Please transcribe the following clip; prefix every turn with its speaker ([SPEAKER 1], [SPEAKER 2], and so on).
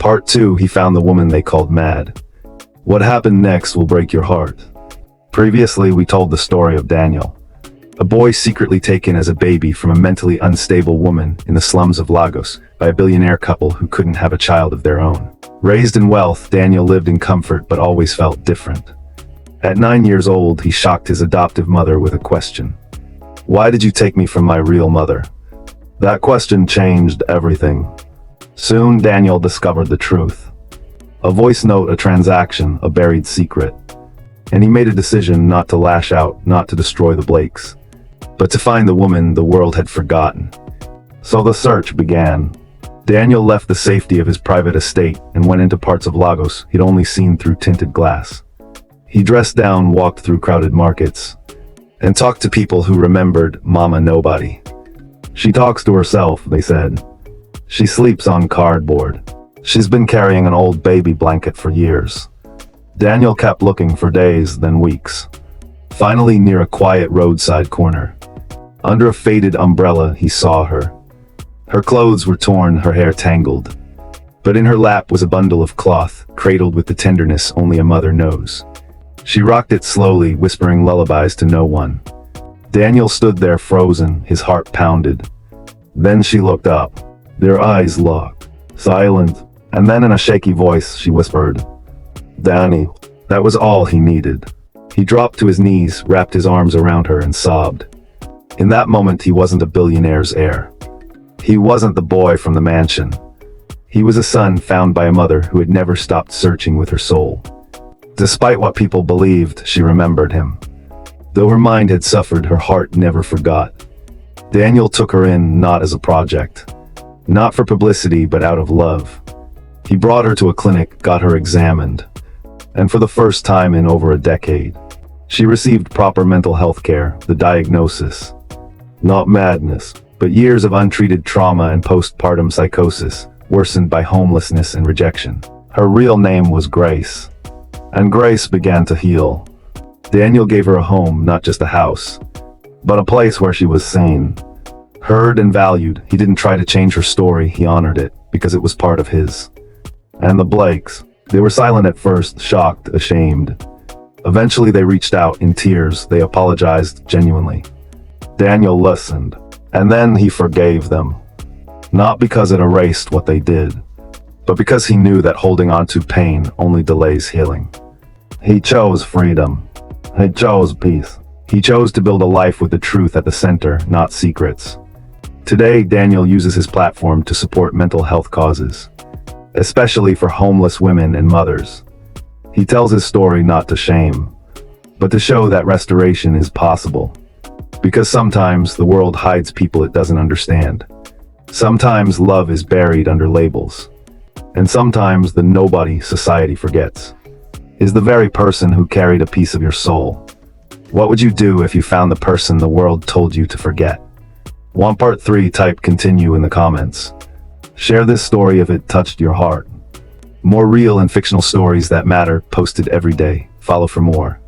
[SPEAKER 1] Part 2, he found the woman they called Mad. What happened next will break your heart. Previously, we told the story of Daniel, a boy secretly taken as a baby from a mentally unstable woman in the slums of Lagos by a billionaire couple who couldn't have a child of their own. Raised in wealth, Daniel lived in comfort but always felt different. At 9 years old, he shocked his adoptive mother with a question. Why did you take me from my real mother? That question changed everything. Soon, Daniel discovered the truth. A voice note, a transaction, a buried secret. And he made a decision not to lash out, not to destroy the Blakes, but to find the woman the world had forgotten. So the search began. Daniel left the safety of his private estate and went into parts of Lagos he'd only seen through tinted glass. He dressed down, walked through crowded markets, and talked to people who remembered Mama Nobody. She talks to herself, they said. She sleeps on cardboard. She's been carrying an old baby blanket for years. Daniel kept looking for days, then weeks. Finally, near a quiet roadside corner, under a faded umbrella, he saw her. Her clothes were torn, her hair tangled. But in her lap was a bundle of cloth, cradled with the tenderness only a mother knows. She rocked it slowly, whispering lullabies to no one. Daniel stood there frozen, his heart pounded. Then she looked up. Their eyes locked, silent, and then in a shaky voice, she whispered, Danny. That was all he needed. He dropped to his knees, wrapped his arms around her and sobbed. In that moment, he wasn't a billionaire's heir. He wasn't the boy from the mansion. He was a son found by a mother who had never stopped searching with her soul. Despite what people believed, she remembered him. Though her mind had suffered, her heart never forgot. Daniel took her in, not as a project. Not for publicity, but out of love. He brought her to a clinic, got her examined. And for the first time in over a decade, she received proper mental health care, the diagnosis. Not madness, but years of untreated trauma and postpartum psychosis, worsened by homelessness and rejection. Her real name was Grace. And Grace began to heal. Daniel gave her a home, not just a house, but a place where she was seen, heard and valued. He didn't try to change her story, he honored it, because it was part of his. And the Blakes, they were silent at first, shocked, ashamed. Eventually they reached out in tears, they apologized genuinely. Daniel listened, and then he forgave them. Not because it erased what they did, but because he knew that holding on to pain only delays healing. He chose freedom. He chose peace. He chose to build a life with the truth at the center, not secrets. Today, Daniel uses his platform to support mental health causes, especially for homeless women and mothers. He tells his story not to shame, but to show that restoration is possible. Because sometimes the world hides people it doesn't understand. Sometimes love is buried under labels. And sometimes the nobody society forgets is the very person who carried a piece of your soul. What would you do if you found the person the world told you to forget? Want part 3? Type continue in the comments. Share this story if it touched your heart. More real and fictional stories that matter posted every day. Follow for more.